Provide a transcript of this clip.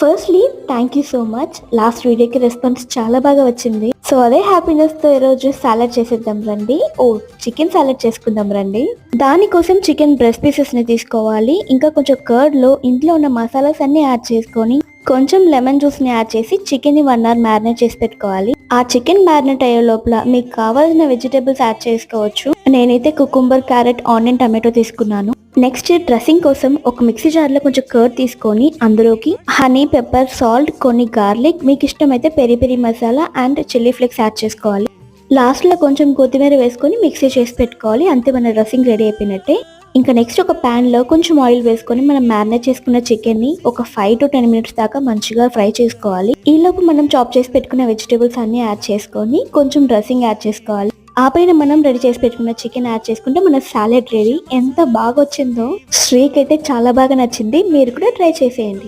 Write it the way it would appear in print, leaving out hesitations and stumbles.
Firstly thank you so much. Last వీడియోకి response చాలా బాగా వచ్చింది. సో అదే హ్యాపీనెస్ తో ఈరోజు సాలడ్ చేసేద్దాం రండి. చికెన్ సాలడ్ చేసుకుందాం రండి. దానికోసం చికెన్ బ్రెస్ట్ పీసెస్ ని తీసుకోవాలి. ఇంకా కొంచెం కర్డ్ లో ఇంట్లో ఉన్న మసాలాస్ అన్ని యాడ్ చేసుకొని కొంచెం లెమన్ జ్యూస్ ని యాడ్ చేసి చికెన్ ని 1 అవర్ మ్యారినేట్ చేసి పెట్టుకోవాలి. ఆ చికెన్ మ్యారినేట్ అయ్యే లోపల మీకు కావాల్సిన వెజిటేబుల్స్ యాడ్ చేసుకోవచ్చు. నేనైతే కుకుంబర్, క్యారెట్, ఆనియన్, టమాటో తీసుకున్నాను. నెక్స్ట్ డ్రెస్సింగ్ కోసం ఒక మిక్సీ జార్ లో కొంచెం కర్డ్ తీసుకొని అందులోకి హనీ, పెప్పర్, సాల్ట్, కొన్ని గార్లిక్, మీకు ఇష్టమైతే peri peri masala and chilli flakes add చేసుకోవాలి. లాస్ట్ లో కొంచెం కొత్తిమీర వేసుకొని మిక్సీ చేసి పెట్టుకోవాలి. అంతే మన డ్రెస్సింగ్ రెడీ అయిపోయినట్టే. ఇంకా నెక్స్ట్ ఒక ప్యాన్ లో కొంచెం ఆయిల్ వేసుకొని మనం మ్యారినేట్ చేసుకున్న చికెన్ ని ఒక 5 to 10 మినిట్స్ దాకా మంచిగా ఫ్రై చేసుకోవాలి. ఈ లోపు మనం చాప్ చేసి పెట్టుకున్న వెజిటేబుల్స్ అన్ని యాడ్ చేసుకొని కొంచెం డ్రెస్సింగ్ యాడ్ చేసుకోవాలి. ఆ పైన మనం రెడీ చేసి పెట్టుకున్న చికెన్ యాడ్ చేసుకుంటే మన సాలెడ్ రెడీ. ఎంత బాగా వచ్చిందో, శ్రీక్ అయితే చాలా బాగా నచ్చింది. మీరు కూడా ట్రై చేసేయండి.